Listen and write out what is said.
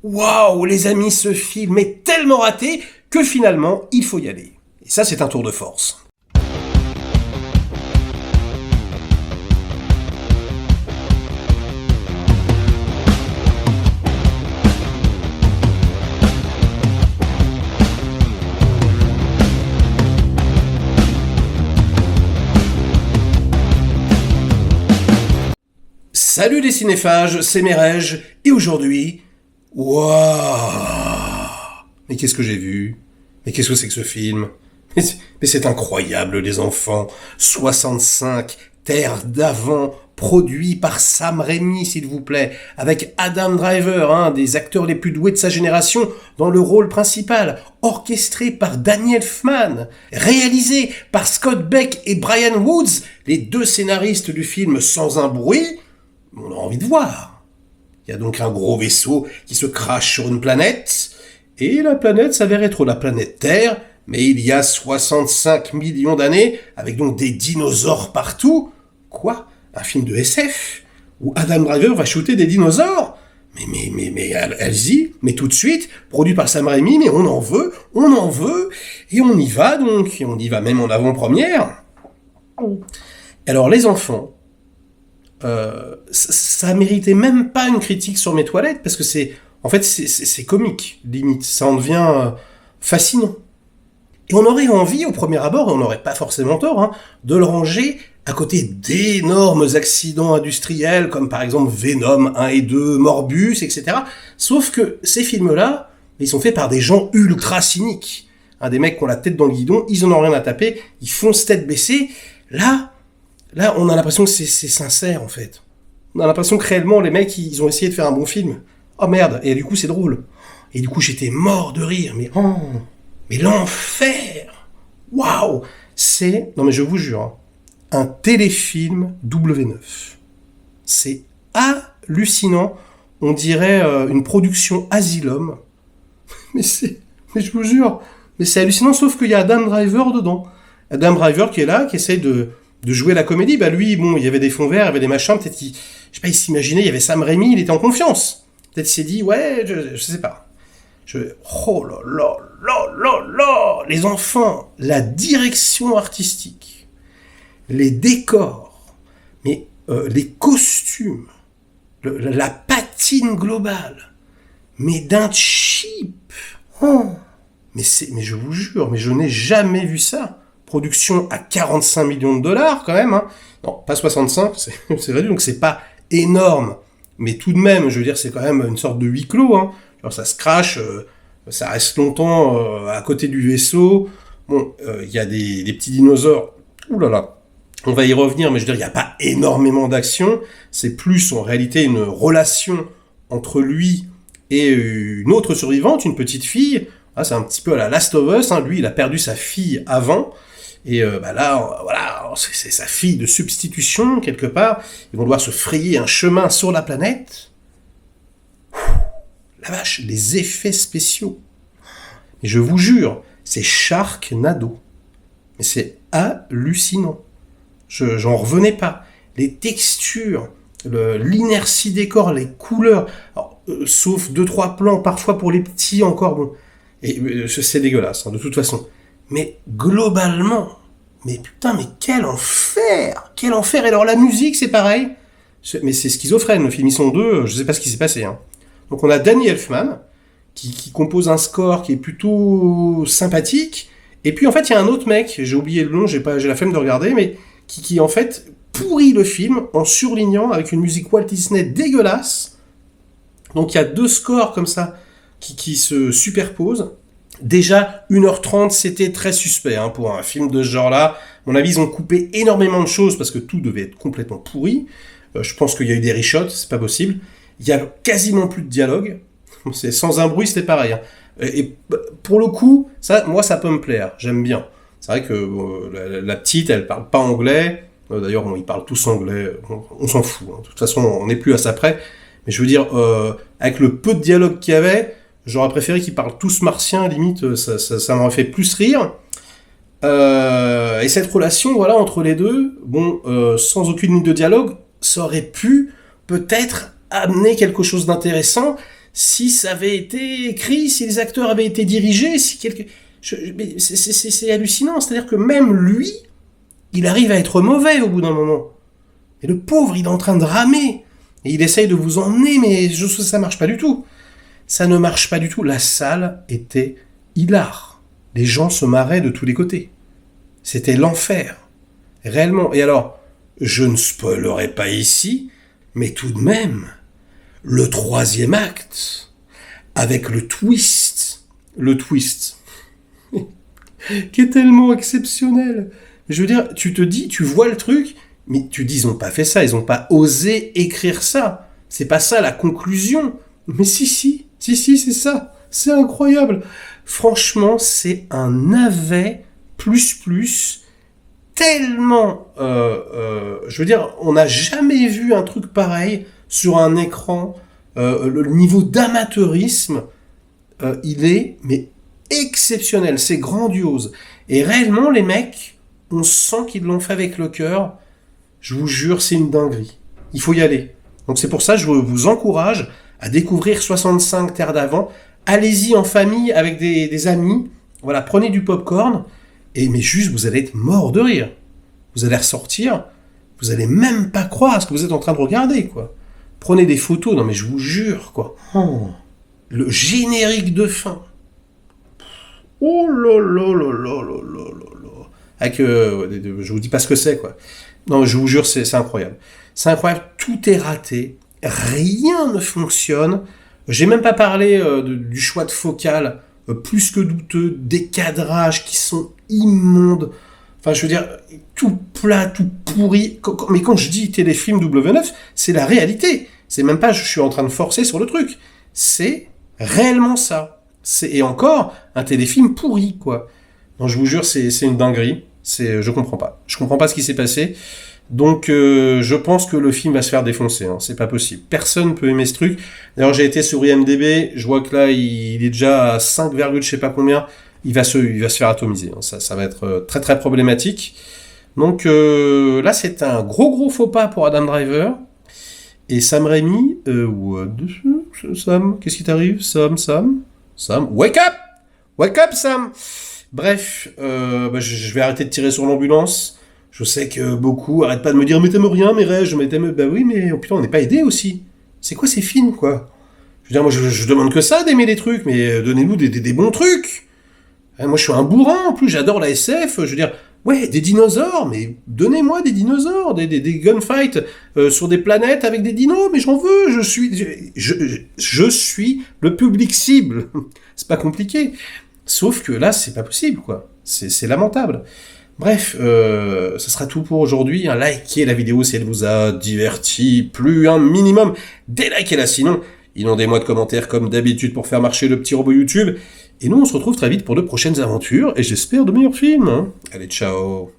Waouh, les amis, ce film est tellement raté que finalement, il faut y aller. Et ça, c'est un tour de force. Salut les cinéphages, c'est Merege, et aujourd'hui... Waouh! Mais qu'est-ce que j'ai vu? Mais qu'est-ce que c'est que ce film? Mais c'est incroyable, les enfants. 65 Terre d'avant, produit par Sam Raimi, s'il vous plaît, avec Adam Driver, un des acteurs les plus doués de sa génération, dans le rôle principal, orchestré par Danny Elfman, réalisé par Scott Beck et Brian Woods, les deux scénaristes du film Sans un bruit. On a envie de voir. Il y a donc un gros vaisseau qui se crache sur une planète, et la planète s'avère être la planète Terre, mais il y a 65 millions d'années, avec donc des dinosaures partout. Quoi? Un film de SF? Où Adam Driver va shooter des dinosaures? Mais allez-y, mais tout de suite, produit par Sam Raimi, mais on en veut, et on y va donc, et on y va même en avant-première. Alors les enfants, ça méritait même pas une critique sur mes toilettes, parce que c'est comique, limite, ça en devient fascinant. Et on aurait envie, au premier abord, et on n'aurait pas forcément tort, de le ranger à côté d'énormes accidents industriels, comme par exemple Venom 1 et 2, Morbus, etc. Sauf que ces films-là, ils sont faits par des gens ultra cyniques. Des mecs qui ont la tête dans le guidon, ils en ont rien à taper, ils foncent tête baissée. Là, on a l'impression que c'est sincère, en fait. On a l'impression que réellement, les mecs, ils ont essayé de faire un bon film. Oh merde, et du coup, c'est drôle. Et du coup, j'étais mort de rire, mais l'enfer! Waouh! Non mais je vous jure, un téléfilm W9. C'est hallucinant. On dirait une production Asylum. Mais je vous jure, mais c'est hallucinant, sauf qu'il y a Adam Driver dedans. Adam Driver qui est là, qui essaye de jouer la comédie. Bah lui, bon, il y avait des fonds verts, il y avait des machins, peut-être qu'il, je sais pas, il s'imaginait, il y avait Sam Raimi, il était en confiance. Peut-être il s'est dit, ouais, je sais pas. Oh là là là là là, les enfants, la direction artistique, les décors, mais les costumes, la patine globale, mais d'un cheap. Mais je vous jure, mais je n'ai jamais vu ça. Production à 45 millions de dollars quand même. Non, pas 65, c'est réduit, donc c'est pas énorme. Mais tout de même, je veux dire, c'est quand même une sorte de huis clos. Alors ça se crache, ça reste longtemps à côté du vaisseau. Bon, il y a des petits dinosaures. Ouh là là, on va y revenir, mais je veux dire, il n'y a pas énormément d'action. C'est plus en réalité une relation entre lui et une autre survivante, une petite fille. C'est un petit peu à la Last of Us. Lui, il a perdu sa fille avant. Et là, voilà, c'est sa fille de substitution, quelque part. Ils vont devoir se frayer un chemin sur la planète. La vache, les effets spéciaux. Et je vous jure, c'est Sharknado. Mais c'est hallucinant. J'en revenais pas. Les textures, l'inertie des corps, les couleurs, alors, sauf 2-3 plans, parfois pour les petits encore, bon. Et c'est dégueulasse, de toute façon. Mais globalement, mais putain, mais quel enfer! Quel enfer! Et alors la musique, c'est pareil. Mais c'est schizophrène, le film, ils sont deux, je sais pas ce qui s'est passé. Donc on a Danny Elfman, qui compose un score qui est plutôt sympathique, et puis en fait il y a un autre mec, j'ai oublié le nom, j'ai la flemme de regarder, mais qui en fait pourrit le film en surlignant avec une musique Walt Disney dégueulasse. Donc il y a deux scores comme ça qui se superposent. Déjà, 1h30, c'était très suspect pour un film de ce genre-là. À mon avis, ils ont coupé énormément de choses parce que tout devait être complètement pourri. Je pense qu'il y a eu des reshots, c'est pas possible. Il y a quasiment plus de dialogue. C'est Sans un bruit, c'était pareil. Et pour le coup, ça, moi, ça peut me plaire. J'aime bien. C'est vrai que la petite, elle parle pas anglais. D'ailleurs, ils parlent tous anglais. On s'en fout. De toute façon, on n'est plus à ça près. Mais je veux dire, avec le peu de dialogue qu'il y avait, j'aurais préféré qu'ils parlent tous martiens, limite, ça m'aurait fait plus rire. Et cette relation, voilà, entre les deux, sans aucune ligne de dialogue, ça aurait pu peut-être amener quelque chose d'intéressant si ça avait été écrit, si les acteurs avaient été dirigés, si quelque... mais c'est hallucinant, c'est-à-dire que même lui, il arrive à être mauvais au bout d'un moment. Et le pauvre, il est en train de ramer. Et il essaye de vous emmener, mais ça marche pas du tout. Ça ne marche pas du tout. La salle était hilar. Les gens se marraient de tous les côtés. C'était l'enfer. Réellement. Et alors, je ne spoilerai pas ici, mais tout de même, le troisième acte, avec le twist, qui est tellement exceptionnel. Je veux dire, tu te dis, tu vois le truc, mais tu dis, ils n'ont pas fait ça, ils n'ont pas osé écrire ça. C'est pas ça la conclusion. Mais si, c'est ça. C'est incroyable. Franchement, c'est un navet plus tellement... je veux dire, on n'a jamais vu un truc pareil sur un écran. Le niveau d'amateurisme, il est mais exceptionnel. C'est grandiose. Et réellement, les mecs, on sent qu'ils l'ont fait avec le cœur. Je vous jure, c'est une dinguerie. Il faut y aller. Donc c'est pour ça que je vous encourage à découvrir 65 Terres d'Avant. Allez-y en famille avec des amis. Voilà, prenez du popcorn. Mais juste, vous allez être mort de rire. Vous allez ressortir. Vous allez même pas croire à ce que vous êtes en train de regarder, quoi. Prenez des photos. Non mais je vous jure, quoi. Oh, le générique de fin. Oh là là là là là là là. Avec, je vous dis pas ce que c'est, quoi. Non, je vous jure, c'est incroyable. C'est incroyable, tout est raté, rien ne fonctionne. J'ai même pas parlé du choix de focale, plus que douteux, des cadrages qui sont immondes. Enfin, je veux dire, tout plat, tout pourri. Mais quand je dis téléfilm W9, c'est la réalité. C'est même pas je suis en train de forcer sur le truc. C'est réellement ça. Et encore, un téléfilm pourri, quoi. Non, je vous jure, c'est une dinguerie. Je comprends pas. Je comprends pas ce qui s'est passé. Donc, je pense que le film va se faire défoncer. Hein. C'est pas possible. Personne peut aimer ce truc. D'ailleurs, j'ai été sur IMDb. Je vois que là, il est déjà à 5, je sais pas combien. Il va se faire atomiser. Hein. Ça va être très très problématique. Donc là, c'est un gros faux pas pour Adam Driver. Et Sam Raimi, Sam, qu'est-ce qui t'arrive, Sam, wake up, Sam. Bref, je vais arrêter de tirer sur l'ambulance. Je sais que beaucoup arrêtent pas de me dire mais t'aimes rien, mais Reg, mais t'aimes... Bah oui, mais oh putain, on n'est pas aidé aussi. C'est quoi ces films, quoi? Je veux dire, moi, je demande que ça d'aimer les trucs, mais donnez-nous des bons trucs. Moi, je suis un bourrin, en plus, j'adore la SF. Je veux dire, ouais, des dinosaures, mais donnez-moi des dinosaures, des gunfights sur des planètes avec des dinos, mais j'en veux. Je suis le public cible. C'est pas compliqué. Sauf que là, c'est pas possible, quoi. C'est lamentable. Bref, ce sera tout pour aujourd'hui. Likez la vidéo si elle vous a diverti, plus un minimum. Délikez-la sinon. Inondez-moi de commentaires comme d'habitude pour faire marcher le petit robot YouTube. Et nous, on se retrouve très vite pour de prochaines aventures, et j'espère de meilleurs films. Hein. Allez, ciao.